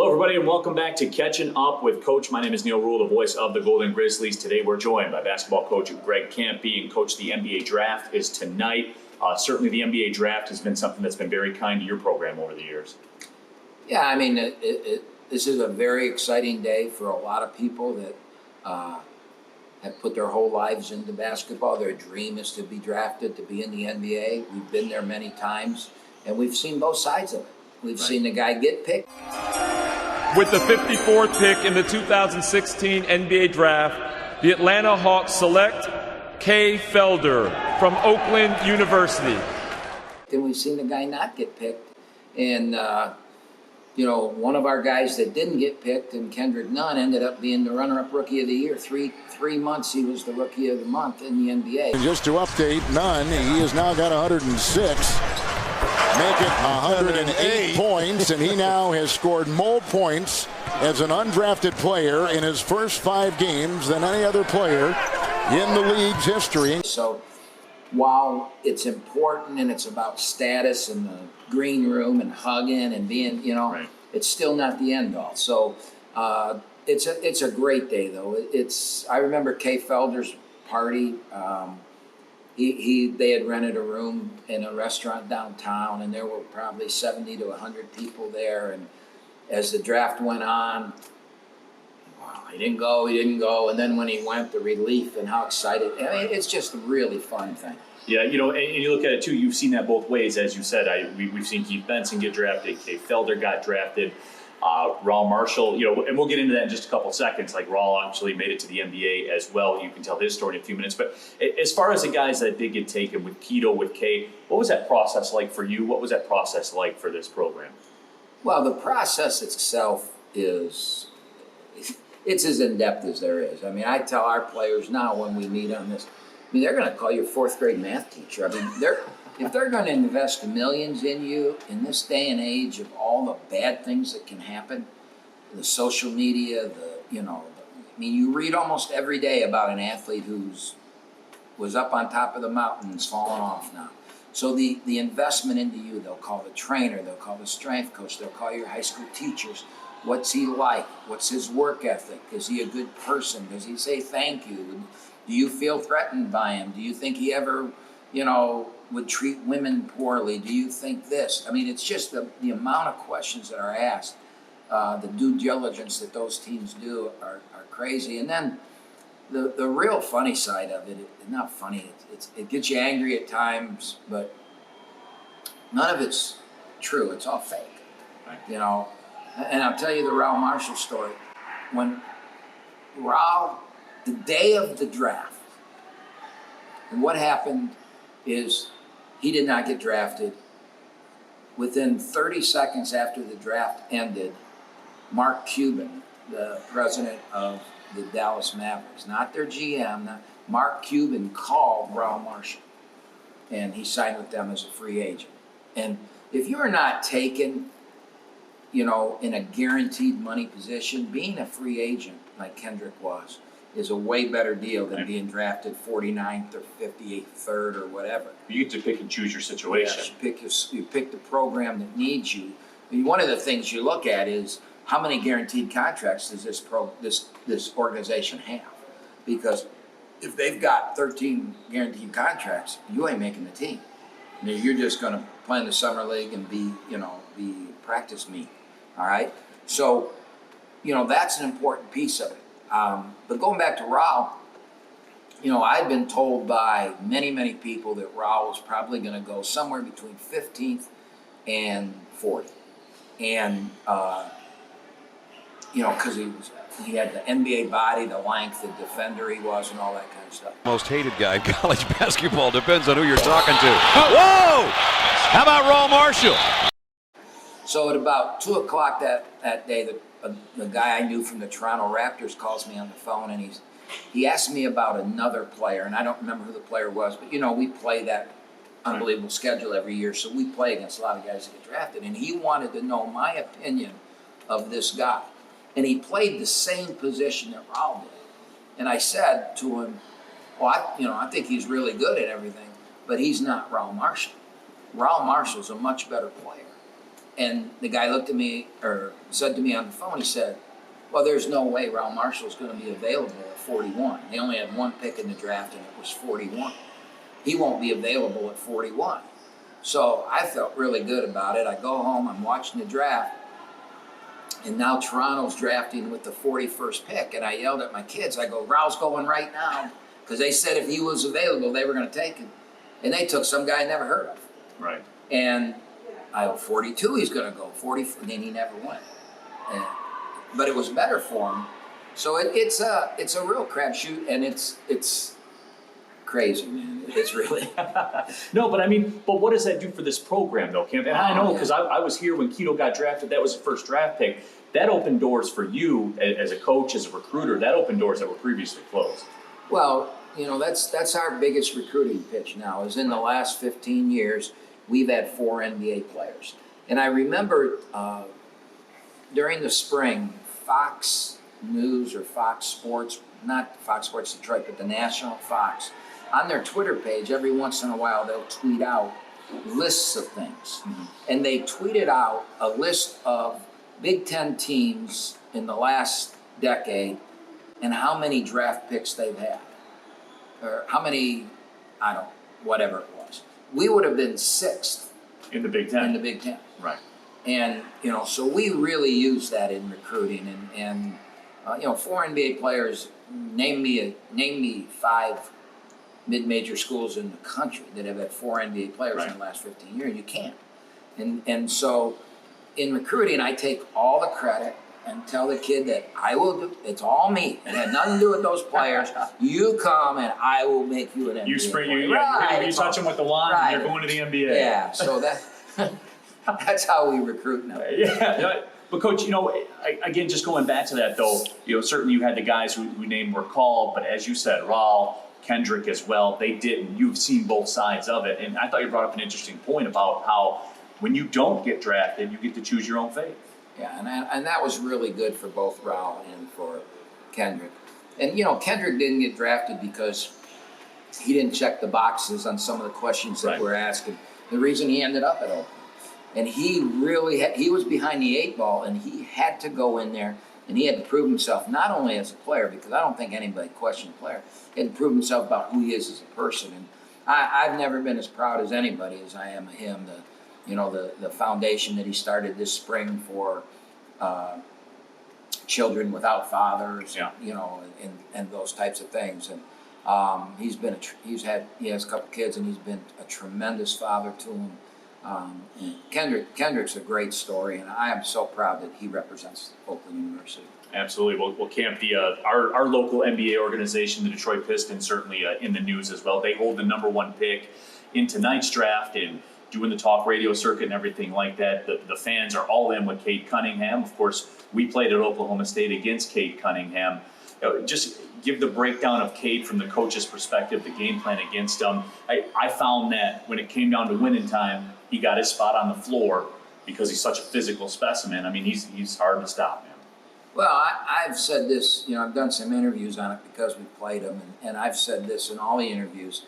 Hello, everybody, and welcome back to Catching Up with Coach. My name is Neil Rule, the voice of the Golden Grizzlies. Today, we're joined by basketball coach Greg Kampe, and Coach, the NBA Draft is tonight. Certainly, the NBA Draft has been something that's been very kind to your program over the years. Yeah, I mean, this is a very exciting day for a lot of people that have put their whole lives into basketball. Their dream is to be drafted, to be in the NBA. We've been there many times, and we've seen both sides of it. We've seen the guy get picked. With the 54th pick in the 2016 NBA Draft, the Atlanta Hawks select Kay Felder from Oakland University. Then we've seen the guy not get picked. And, one of our guys that didn't get picked, and Kendrick Nunn, ended up being the runner-up Rookie of the Year. Three months he was the Rookie of the Month in the NBA. And just to update Nunn, he has now got 106. Make it 108 points, and he now has scored more points as an undrafted player in his first 5 games than any other player in the league's history. So while it's important and it's about status in the green room and hugging and being, it's still not the end all. So it's a great day, though. I remember Kay Felder's party. They had rented a room in a restaurant downtown, and there were probably 70 to 100 people there. And as the draft went on, he didn't go. And then when he went, the relief and how excited. I mean, it's just a really fun thing. Yeah, and you look at it, too, you've seen that both ways. As you said, we've seen Keith Benson get drafted, Kay Felder got drafted. Raul Marshall, and we'll get into that in just a couple seconds. Like, Raul actually made it to the NBA as well. You can tell his story in a few minutes. But as far as the guys that did get taken with Keto, with Kay, what was that process like for you? What was that process like for this program? Well, the process itself it's as in-depth as there is. I mean, I tell our players now when we meet on this, they're going to call you a 4th grade math teacher. I mean, if they're going to invest millions in you in this day and age of all the bad things that can happen, the social media, you read almost every day about an athlete was up on top of the mountains, falling off now. So the investment into you, they'll call the trainer, they'll call the strength coach, they'll call your high school teachers. What's he like? What's his work ethic? Is he a good person? Does he say thank you? Do you feel threatened by him? Do you think he ever, would treat women poorly? Do you think this? I mean, it's just the amount of questions that are asked, the due diligence that those teams do are crazy. And then the real funny side of it, not funny, it gets you angry at times, but none of it's true. It's all fake, And I'll tell you the Raul Marshall story. When Raul, the day of the draft, and what happened is he did not get drafted. Within 30 seconds after the draft ended, Mark Cuban, the president of the Dallas Mavericks, not their GM, Mark Cuban called Raul Marshall, and he signed with them as a free agent. And if you're not taken, in a guaranteed money position, being a free agent like Kendrick was is a way better deal than being drafted 49th or 58th, 3rd or whatever. You get to pick and choose your situation. Yes, you pick the program that needs you. I mean, one of the things you look at is how many guaranteed contracts does this organization have? Because if they've got 13 guaranteed contracts, you ain't making the team. You're just going to play in the summer league and be practice meet. All right? So, that's an important piece of it. But going back to Raul, I've been told by many, many people that Raul was probably going to go somewhere between 15th and 40th. And, because he had the NBA body, the length, the defender he was, and all that kind of stuff. Most hated guy in college basketball, depends on who you're talking to. Whoa! How about Raul Marshall? So at about 2 o'clock that day, the guy I knew from the Toronto Raptors calls me on the phone, and he asked me about another player, and I don't remember who the player was, but we play that unbelievable schedule every year, so we play against a lot of guys that get drafted, and he wanted to know my opinion of this guy, and he played the same position that Raul did, and I said to him, well, I think he's really good at everything, but he's not Raul Marshall. Raul Marshall's a much better player. And the guy looked at me, or said to me on the phone, he said, well, there's no way Raul Marshall's going to be available at 41. They only had one pick in the draft, and it was 41. He won't be available at 41. So I felt really good about it. I go home, I'm watching the draft, and now Toronto's drafting with the 41st pick. And I yelled at my kids, I go, Raul's going right now. Because they said if he was available, they were going to take him. And they took some guy I never heard of. Right. And I go, 42 he's going to go, 40, and then he never went. And, but it was better for him. So it's a real crapshoot, and it's crazy, man. It's really. No, but what does that do for this program, though, Kemp? And I know, because I was here when Keto got drafted. That was the first draft pick. That opened doors for you as a coach, as a recruiter. That opened doors that were previously closed. Well, that's our biggest recruiting pitch now, is in the last 15 years, we've had 4 NBA players. And I remember during the spring, Fox News or Fox Sports, not Fox Sports Detroit, but the National Fox, on their Twitter page, every once in a while, they'll tweet out lists of things. Mm-hmm. And they tweeted out a list of Big Ten teams in the last decade and how many draft picks they've had. Or how many, I don't know, whatever it was. We would have been 6th in the Big Ten. In the Big Ten. Right. And, so we really use that in recruiting. And 4 NBA players, name me 5 mid-major schools in the country that have had 4 NBA players in the last 15 years. You can't. And so in recruiting, I take all the credit and tell the kid that I will do, it's all me. It had nothing to do with those players. You come and I will make you an NBA player. You touch them with the wand and you're going to the NBA. Yeah, so that's how we recruit now. Yeah. But Coach, again, just going back to that though, certainly you had the guys who named were called, but as you said, Raul, Kendrick as well, they didn't. You've seen both sides of it. And I thought you brought up an interesting point about how when you don't get drafted, you get to choose your own fate. Yeah, and that was really good for both Raul and for Kendrick. And, Kendrick didn't get drafted because he didn't check the boxes on some of the questions that we're asking. The reason he ended up at Oakland. And he really he was behind the 8 ball, and he had to go in there, and he had to prove himself not only as a player, because I don't think anybody questioned the player, he had to prove himself about who he is as a person. And I've never been as proud as anybody as I am of him. The foundation that he started this spring for children without fathers, and those types of things. And he has a couple kids, and he's been a tremendous father to them. And Kendrick's a great story, and I am so proud that he represents Oakland University. Absolutely. Well, Camp, our local NBA organization, the Detroit Pistons, certainly in the news as well. They hold the #1 pick in tonight's draft and doing the talk radio circuit and everything like that. The fans are all in with Cade Cunningham. Of course, we played at Oklahoma State against Cade Cunningham. Just give the breakdown of Cade from the coach's perspective, the game plan against him. I found that when it came down to winning time, he got his spot on the floor because he's such a physical specimen. I mean, he's hard to stop, man. Well, I've said this, I've done some interviews on it because we played him, and I've said this in all the interviews.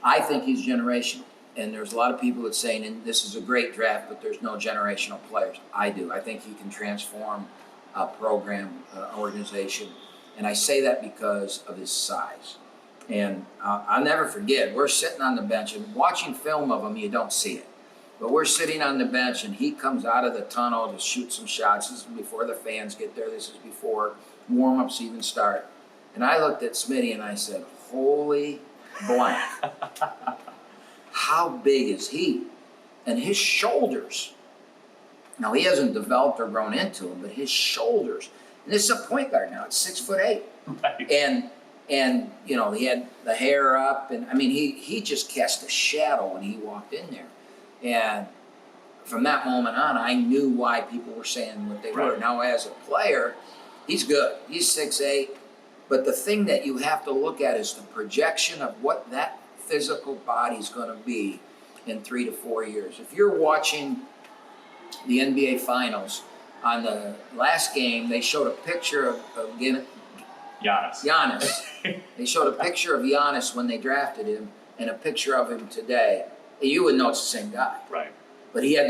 I think he's generational. And there's a lot of people that say, and this is a great draft, but there's no generational players. I do. I think he can transform a program, an organization. And I say that because of his size. And I'll never forget, we're sitting on the bench and watching film of him, you don't see it. But we're sitting on the bench and he comes out of the tunnel to shoot some shots. This is before the fans get there. This is before warm-ups even start. And I looked at Smitty and I said, holy blank. How big is he? And his shoulders. Now, he hasn't developed or grown into them, but his shoulders. And this is a point guard now. It's 6'8". Right. And he had the hair up. And, he just cast a shadow when he walked in there. And from that moment on, I knew why people were saying what they were. Now, as a player, he's good. He's 6'8". But the thing that you have to look at is the projection of what that physical body's going to be in 3 to 4 years. If you're watching the NBA Finals, on the last game, they showed a picture of Giannis. They showed a picture of Giannis when they drafted him and a picture of him today. You would know it's the same guy. Right. but he had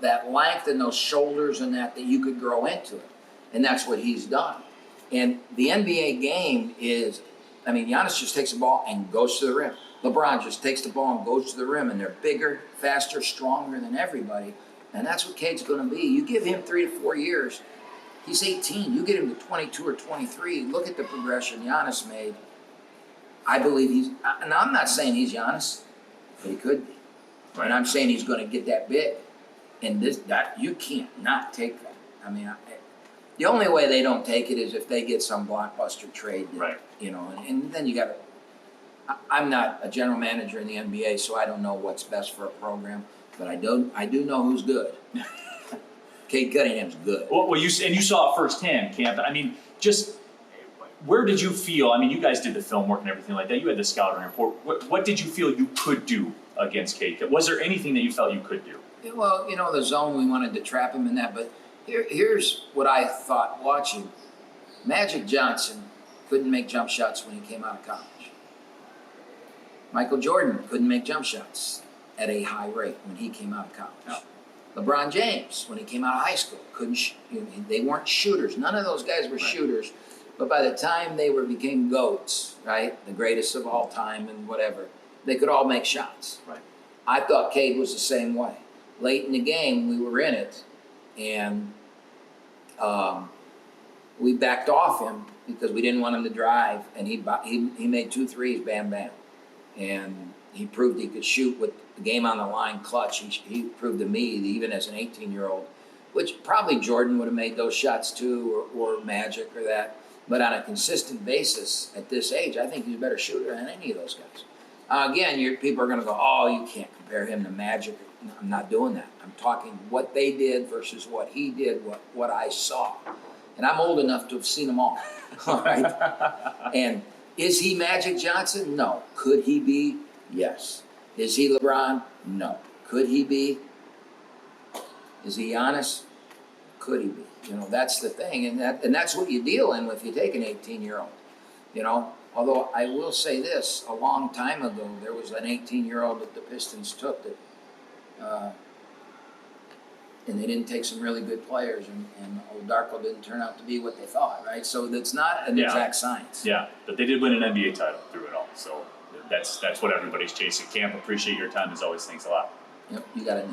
that length and those shoulders and that you could grow into it, and that's what he's done. And the NBA game is, I mean, Giannis just takes the ball and goes to the rim. LeBron just takes the ball and goes to the rim, and they're bigger, faster, stronger than everybody, and that's what Cade's going to be. You give him 3 to 4 years, he's 18. You get him to 22 or 23. Look at the progression Giannis made. I believe and I'm not saying he's Giannis, but he could be. Right. And I'm saying he's going to get that big. And that you can't not take that. I mean, the only way they don't take it is if they get some blockbuster trade. Right. You know, and then you got to. I'm not a general manager in the NBA, so I don't know what's best for a program. But I do know who's good. Cade Cunningham's good. Well, you saw it firsthand, Camp. I mean, just where did you feel? I mean, you guys did the film work and everything like that. You had the scouting report. What did you feel you could do against Cade? Was there anything that you felt you could do? Well, you know, the zone, we wanted to trap him in that. But here's what I thought watching. Magic Johnson couldn't make jump shots when he came out of college. Michael Jordan couldn't make jump shots at a high rate when he came out of college. No. LeBron James, when he came out of high school, they weren't shooters. None of those guys were shooters. But by the time they became GOATs, right, the greatest of all time and whatever, they could all make shots. Right. I thought Cade was the same way. Late in the game, we were in it, and we backed off him because we didn't want him to drive, and he made 2 threes, bam, bam. And he proved he could shoot with the game on the line, clutch. He proved to me, that even as an 18-year-old, which probably Jordan would have made those shots too, or Magic or that. But on a consistent basis at this age, I think he's a better shooter than any of those guys. Again, people are going to go, oh, you can't compare him to Magic. No, I'm not doing that. I'm talking what they did versus what he did, what I saw. And I'm old enough to have seen them all. All right? And is he Magic Johnson? No. Could he be? Yes. Is he LeBron? No. Could he be? Is he Giannis? Could he be? You know, that's the thing, and that's what you deal in if you take an 18-year-old. You know, although I will say this: a long time ago, there was an 18-year-old that the Pistons took that, and they didn't take some really good players, and old Darko didn't turn out to be what they thought, right? So that's not an exact science. Yeah, but they did win an NBA title through it all, so that's what everybody's chasing. Camp, appreciate your time as always. Thanks a lot. Yep, you got it.